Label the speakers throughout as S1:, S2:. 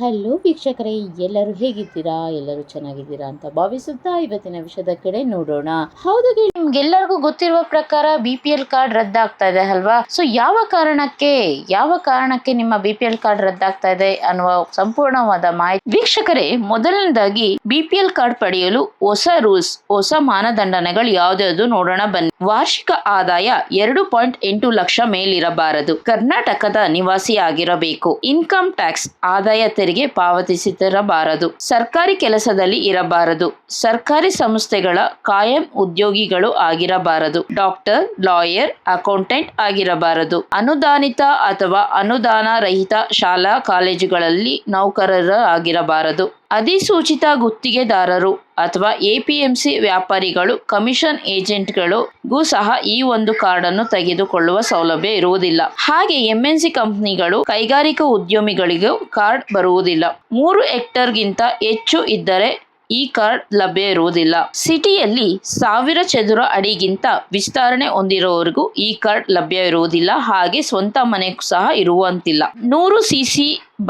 S1: Hello ವೀಕ್ಷಕರೇ, ಎಲ್ಲರೂ ಹೇಗಿದ್ದೀರಾ? ಎಲ್ಲರೂ ಚೆನ್ನಾಗಿದ್ದೀರಾ ಅಂತ ಭಾವಿಸುತ್ತಾ ಇವತ್ತಿನ ವಿಷಯದ ಕಡೆ ನೋಡೋಣ. ಹೌದು, ನಿಮ್ಗೆಲ್ಲರಿಗೂ ಗೊತ್ತಿರುವ ಪ್ರಕಾರ BPL ಕಾರ್ಡ್ ರದ್ದಾಗ್ತಾ ಇದೆ ಅಲ್ವಾ? ಸೊ ಯಾವ ಕಾರಣಕ್ಕೆ ನಿಮ್ಮ BPL ಕಾರ್ಡ್ ರದ್ದಾಗ್ತಾ ಇದೆ ಅನ್ನುವ ಸಂಪೂರ್ಣವಾದ ಮಾಹಿತಿ ವೀಕ್ಷಕರೇ. ಮೊದಲನೇದಾಗಿ BPL ಕಾರ್ಡ್ ಪಡೆಯಲು ಹೊಸ ರೂಲ್ಸ್, ಹೊಸ ಮಾನದಂಡನೆಗಳು ಯಾವ್ದು ನೋಡೋಣ ಬನ್ನಿ. ವಾರ್ಷಿಕ ಆದಾಯ 2.8 ಲಕ್ಷ ಮೇಲಿರಬಾರದು. ಕರ್ನಾಟಕದ ನಿವಾಸಿ ಆಗಿರಬೇಕು. ಇನ್ಕಮ್ ಟ್ಯಾಕ್ಸ್ ಆದಾಯ ತೆರಿಗೆ ಪಾವತಿಸಿರಬಾರದು. ಸರ್ಕಾರಿ ಕೆಲಸದಲ್ಲಿ ಇರಬಾರದು. ಸರ್ಕಾರಿ ಸಂಸ್ಥೆಗಳ ಕಾಯಂ ಉದ್ಯೋಗಿಗಳು ಆಗಿರಬಾರದು. ಡಾಕ್ಟರ್, ಲಾಯರ್, ಅಕೌಂಟೆಂಟ್ ಆಗಿರಬಾರದು. ಅನುದಾನಿತ ಅಥವಾ ಅನುದಾನ ರಹಿತ ಶಾಲಾ ಕಾಲೇಜುಗಳಲ್ಲಿ ನೌಕರರ ಆಗಿರಬಾರದು. ಅಧಿಸೂಚಿತ ಗುತ್ತಿಗೆದಾರರು ಅಥವಾ APMC ವ್ಯಾಪಾರಿಗಳು, ಕಮಿಷನ್ ಏಜೆಂಟ್ಗಳಿಗೂ ಸಹ ಈ ಒಂದು ಕಾರ್ಡ್ ಅನ್ನು ತೆಗೆದುಕೊಳ್ಳುವ ಸೌಲಭ್ಯ ಇರುವುದಿಲ್ಲ. ಹಾಗೆ MNC ಕಂಪನಿಗಳು, ಕೈಗಾರಿಕಾ ಉದ್ಯಮಿಗಳಿಗೂ ಕಾರ್ಡ್ ಬರುವುದಿಲ್ಲ. 3 ಹೆಕ್ಟೇರ್ಗಿಂತ ಹೆಚ್ಚು ಇದ್ದರೆ ಈ ಕಾರ್ಡ್ ಲಭ್ಯ ಇರುವುದಿಲ್ಲ. ಸಿಟಿಯಲ್ಲಿ 1000 ಚದುರ ಅಡಿಗಿಂತ ವಿಸ್ತರಣೆ ಹೊಂದಿರುವವರಿಗೂ ಈ ಕಾರ್ಡ್ ಲಭ್ಯ ಇರುವುದಿಲ್ಲ. ಹಾಗೆ ಸ್ವಂತ ಮನೆ ಸಹ ಇರುವಂತಿಲ್ಲ. 100 cc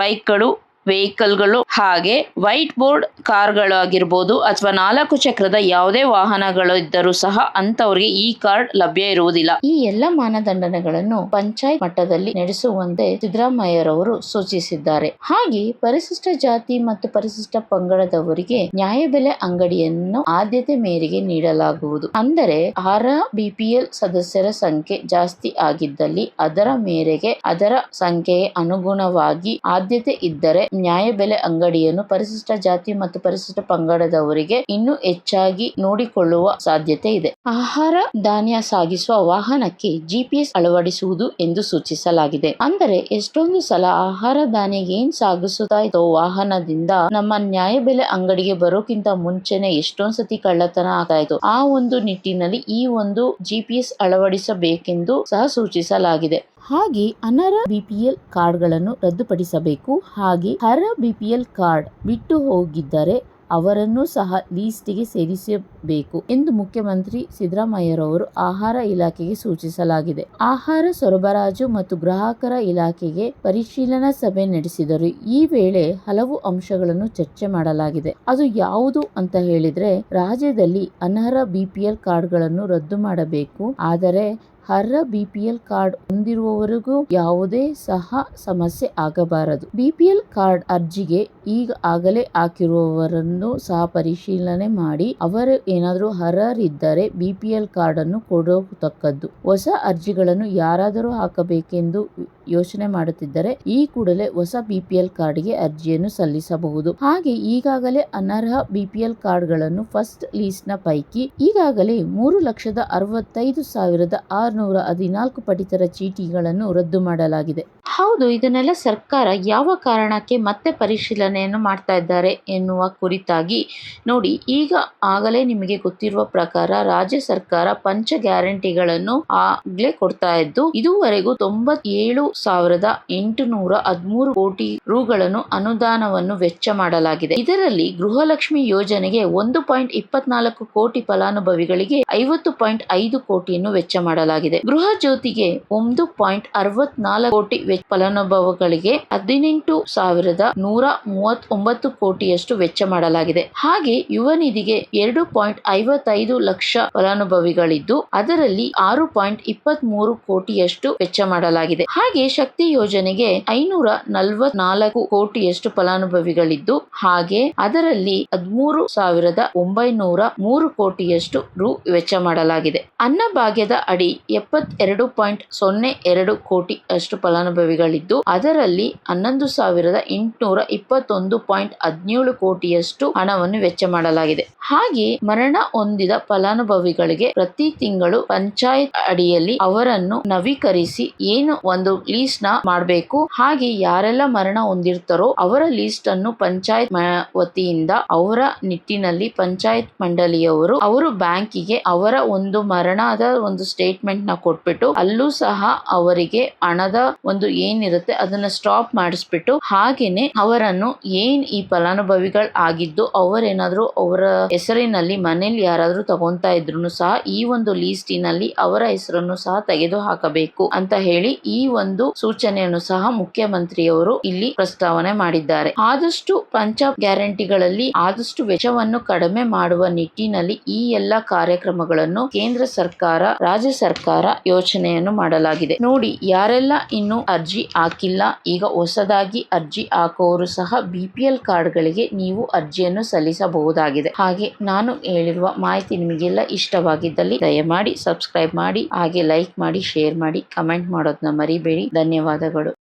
S1: ಬೈಕ್ಗಳು, ವೆಹಿಕಲ್ಗಳು, ಹಾಗೆ ವೈಟ್ ಬೋರ್ಡ್ ಕಾರ್ಗಳು ಆಗಿರ್ಬೋದು ಅಥವಾ 4 ಚಕ್ರದ ಯಾವುದೇ ವಾಹನಗಳು ಇದ್ದರೂ ಸಹ ಅಂತವರಿಗೆ ಈ ಕಾರ್ಡ್ ಲಭ್ಯ ಇರುವುದಿಲ್ಲ. ಈ ಎಲ್ಲ ಮಾನದಂಡನೆಗಳನ್ನು ಪಂಚಾಯತ್ ಮಟ್ಟದಲ್ಲಿ ನಡೆಸುವಂತೆ ಸಿದ್ದರಾಮಯ್ಯರವರು ಸೂಚಿಸಿದ್ದಾರೆ. ಹಾಗೆ ಪರಿಶಿಷ್ಟ ಜಾತಿ ಮತ್ತು ಪರಿಶಿಷ್ಟ ಪಂಗಡದವರಿಗೆ ನ್ಯಾಯಬೆಲೆ ಅಂಗಡಿಯನ್ನು ಆದ್ಯತೆ ಮೇರೆಗೆ ನೀಡಲಾಗುವುದು. ಅಂದರೆ BPL ಸದಸ್ಯರ ಸಂಖ್ಯೆ ಜಾಸ್ತಿ ಆಗಿದ್ದಲ್ಲಿ ಅದರ ಮೇರೆಗೆ ಅದರ ಸಂಖ್ಯೆಗೆ ಅನುಗುಣವಾಗಿ ಆದ್ಯತೆ ಇದ್ದರೆ ನ್ಯಾಯಬೆಲೆ ಅಂಗಡಿಯನ್ನು ಪರಿಶಿಷ್ಟ ಜಾತಿ ಮತ್ತು ಪರಿಶಿಷ್ಟ ಪಂಗಡದವರಿಗೆ ಇನ್ನೂ ಹೆಚ್ಚಾಗಿ ನೋಡಿಕೊಳ್ಳುವ ಸಾಧ್ಯತೆ ಇದೆ. ಆಹಾರ ಧಾನ್ಯ ಸಾಗಿಸುವ ವಾಹನಕ್ಕೆ GPS ಅಳವಡಿಸುವುದು ಎಂದು ಸೂಚಿಸಲಾಗಿದೆ. ಅಂದರೆ ಎಷ್ಟೊಂದು ಸಲ ಆಹಾರ ಧಾನ್ಯ ಏನ್ ಸಾಗಿಸುತ್ತಾ ಇರೋ ವಾಹನದಿಂದ ನಮ್ಮ ನ್ಯಾಯಬೆಲೆ ಅಂಗಡಿಗೆ ಬರೋಕ್ಕಿಂತ ಮುಂಚೆನೆ ಎಷ್ಟೊಂದ್ ಸತಿ ಕಳ್ಳತನ ಆಗ್ತಾ ಇತ್ತು. ಆ ಒಂದು ನಿಟ್ಟಿನಲ್ಲಿ ಈ ಒಂದು GPS ಅಳವಡಿಸಬೇಕೆಂದು ಸಹ ಸೂಚಿಸಲಾಗಿದೆ. ಹಾಗೆ ಅನರ್ಹ BPL ಕಾರ್ಡ್ಗಳನ್ನು ರದ್ದುಪಡಿಸಬೇಕು. ಹಾಗೆ ಅರ್ಹ BPL ಕಾರ್ಡ್ ಬಿಟ್ಟು ಹೋಗಿದ್ದರೆ ಅವರನ್ನು ಸಹ ಲೀಸ್ಟ್ಗೆ ಸೇರಿಸಬೇಕು ಎಂದು ಮುಖ್ಯಮಂತ್ರಿ ಸಿದ್ದರಾಮಯ್ಯರವರು ಆಹಾರ ಇಲಾಖೆಗೆ ಸೂಚಿಸಲಾಗಿದೆ. ಆಹಾರ ಸರಬರಾಜು ಮತ್ತು ಗ್ರಾಹಕರ ಇಲಾಖೆಗೆ ಪರಿಶೀಲನಾ ಸಭೆ ನಡೆಸಿದರು. ಈ ವೇಳೆ ಹಲವು ಅಂಶಗಳನ್ನು ಚರ್ಚೆ ಮಾಡಲಾಗಿದೆ. ಅದು ಯಾವುದು ಅಂತ ಹೇಳಿದ್ರೆ, ರಾಜ್ಯದಲ್ಲಿ ಅನರ್ಹ BPL ಕಾರ್ಡ್ಗಳನ್ನು ರದ್ದು ಮಾಡಬೇಕು. ಆದರೆ ಅರ್ಹ BPL ಕಾರ್ಡ್ ಹೊಂದಿರುವವರಿಗೂ ಯಾವುದೇ ಸಹ ಸಮಸ್ಯೆ ಆಗಬಾರದು. BPL ಕಾರ್ಡ್ ಅರ್ಜಿಗೆ ಈಗಾಗಲೇ ಹಾಕಿರುವವರನ್ನು ಸಹ ಪರಿಶೀಲನೆ ಮಾಡಿ ಅವರು ಏನಾದರೂ ಅರ್ಹರಿದ್ದರೆ BPL ಕಾರ್ಡ್ ಅನ್ನು ಕೊಡತಕ್ಕದ್ದು. ಹೊಸ ಅರ್ಜಿಗಳನ್ನು ಯಾರಾದರೂ ಹಾಕಬೇಕೆಂದು ಯೋಚನೆ ಮಾಡುತ್ತಿದ್ದರೆ ಈ ಕೂಡಲೇ ಹೊಸ BPL ಕಾರ್ಡ್ಗೆ ಅರ್ಜಿಯನ್ನು ಸಲ್ಲಿಸಬಹುದು. ಹಾಗೆ ಈಗಾಗಲೇ ಅನರ್ಹ BPL ಕಾರ್ಡ್ಗಳನ್ನು ಫಸ್ಟ್ ಲೀಸ್ಟ್ ನ ಪೈಕಿ ಈಗಾಗಲೇ 3,65,614 ಪಡಿತರ ಚೀಟಿಗಳನ್ನು ರದ್ದು ಮಾಡಲಾಗಿದೆ. ಹೌದು, ಇದನ್ನೆಲ್ಲ ಸರ್ಕಾರ ಯಾವ ಕಾರಣಕ್ಕೆ ಮತ್ತೆ ಪರಿಶೀಲನೆಯನ್ನು ಮಾಡ್ತಾ ಇದ್ದಾರೆ ಎನ್ನುವ ಕುರಿತಾಗಿ ನೋಡಿ. ಆಗಲೇ ನಿಮಗೆ ಗೊತ್ತಿರುವ ಪ್ರಕಾರ ರಾಜ್ಯ ಸರ್ಕಾರ ಪಂಚ ಗ್ಯಾರಂಟಿಗಳನ್ನು ಆಗ್ಲೇ ಕೊಡ್ತಾ ಇದ್ದು ಇದುವರೆಗೂ 97,813 ಕೋಟಿ ರುಗಳನ್ನು ಅನುದಾನವನ್ನು ವೆಚ್ಚ ಮಾಡಲಾಗಿದೆ. ಇದರಲ್ಲಿ ಗೃಹಲಕ್ಷ್ಮಿ ಯೋಜನೆಗೆ 1.24 ಕೋಟಿ ಫಲಾನುಭವಿಗಳಿಗೆ 50.5 ಕೋಟಿಯನ್ನು ವೆಚ್ಚ ಮಾಡಲಾಗಿದೆ. ಗೃಹ ಜ್ಯೋತಿಗೆ 1.64 ಕೋಟಿ ಫಲಾನುಭವಿಗಳಿಗೆ 18,139 ಕೋಟಿಯಷ್ಟು ವೆಚ್ಚ ಮಾಡಲಾಗಿದೆ. ಹಾಗೆ ಯುವ ನಿಧಿಗೆ 2.55 ಲಕ್ಷ ಫಲಾನುಭವಿಗಳಿದ್ದು ಅದರಲ್ಲಿ 6.23 ಕೋಟಿಯಷ್ಟು ವೆಚ್ಚ ಮಾಡಲಾಗಿದೆ. ಹಾಗೆ ಶಕ್ತಿ ಯೋಜನೆಗೆ 544 ಕೋಟಿಯಷ್ಟು ಫಲಾನುಭವಿಗಳಿದ್ದು ಹಾಗೆ ಅದರಲ್ಲಿ 13,903 ಕೋಟಿಯಷ್ಟು ವೆಚ್ಚ ಮಾಡಲಾಗಿದೆ. ಅನ್ನಭಾಗ್ಯದ ಅಡಿ 72.02 ಕೋಟಿ ಅಷ್ಟು ಫಲಾನುಭವಿಗಳಿದ್ದು ಅದರಲ್ಲಿ 11,821.17 ಕೋಟಿಯಷ್ಟು ಹಣವನ್ನು ವೆಚ್ಚ ಮಾಡಲಾಗಿದೆ. ಹಾಗೆ ಮರಣ ಹೊಂದಿದ ಫಲಾನುಭವಿಗಳಿಗೆ ಪ್ರತಿ ತಿಂಗಳು ಪಂಚಾಯತ್ ಅಡಿಯಲ್ಲಿ ಅವರನ್ನು ನವೀಕರಿಸಿ ಏನು ಒಂದು ಲೀಸ್ಟ್ ನ ಮಾಡಬೇಕು. ಹಾಗೆ ಯಾರೆಲ್ಲ ಮರಣ ಹೊಂದಿರ್ತಾರೋ ಅವರ ಲೀಸ್ಟ್ ಅನ್ನು ಪಂಚಾಯತ್ ವತಿಯಿಂದ ಅವರ ನಿಟ್ಟಿನಲ್ಲಿ ಪಂಚಾಯತ್ ಮಂಡಳಿಯವರು ಅವರು ಬ್ಯಾಂಕಿಗೆ ಅವರ ಒಂದು ಮರಣದ ಒಂದು ಸ್ಟೇಟ್ಮೆಂಟ್ ನ ಕೊಟ್ಬಿಟ್ಟು ಅಲ್ಲೂ ಸಹ ಅವರಿಗೆ ಹಣದ ಒಂದು ಏನಿರುತ್ತೆ ಅದನ್ನ ಸ್ಟಾಪ್ ಮಾಡಿಸ್ಬಿಟ್ಟು ಹಾಗೇನೆ ಅವರನ್ನು ಏನ್ ಈ ಫಲಾನುಭವಿಗಳು ಆಗಿದ್ದು ಅವರೇನಾದ್ರೂ ಅವರ ಹೆಸರಿನಲ್ಲಿ ಮನೇಲಿ ಯಾರಾದ್ರೂ ತಗೊಂತಾ ಇದ್ರು ಸಹ ಈ ಒಂದು ಲೀಸ್ಟಿನಲ್ಲಿ ಅವರ ಹೆಸರನ್ನು ಸಹ ತೆಗೆದು ಹಾಕಬೇಕು ಅಂತ ಹೇಳಿ ಈ ಒಂದು ಸೂಚನೆಯನ್ನು ಸಹ ಮುಖ್ಯಮಂತ್ರಿಯವರು ಇಲ್ಲಿ ಪ್ರಸ್ತಾವನೆ ಮಾಡಿದ್ದಾರೆ. ಆದಷ್ಟು ಪಂಚ ಗ್ಯಾರಂಟಿಗಳಲ್ಲಿ ಆದಷ್ಟು ವೆಚ್ಚವನ್ನು ಕಡಿಮೆ ಮಾಡುವ ನಿಟ್ಟಿನಲ್ಲಿ ಈ ಎಲ್ಲಾ ಕಾರ್ಯಕ್ರಮಗಳನ್ನು ಕೇಂದ್ರ ಸರ್ಕಾರ ರಾಜ್ಯ ಸರ್ಕಾರ ಯೋಚನೆಯನ್ನು ಮಾಡಲಾಗಿದೆ. ನೋಡಿ, ಯಾರೆಲ್ಲ ಇನ್ನು ಅರ್ಜಿ ಹಾಕಿಲ್ಲ, ಈಗ ಹೊಸದಾಗಿ ಅರ್ಜಿ ಹಾಕುವವರು ಸಹ BPL ಕಾರ್ಡ್ಗಳಿಗೆ ನೀವು ಅರ್ಜಿಯನ್ನು ಸಲ್ಲಿಸಬಹುದಾಗಿದೆ. ಹಾಗೆ ನಾನು ಹೇಳಿರುವ ಮಾಹಿತಿ ನಿಮಗೆಲ್ಲ ಇಷ್ಟವಾಗಿದ್ದಲ್ಲಿ ದಯಮಾಡಿ ಸಬ್ಸ್ಕ್ರೈಬ್ ಮಾಡಿ, ಹಾಗೆ ಲೈಕ್ ಮಾಡಿ, ಶೇರ್ ಮಾಡಿ, ಕಮೆಂಟ್ ಮಾಡೋದನ್ನ ಮರಿಬೇಡಿ. ಧನ್ಯವಾದಗಳು.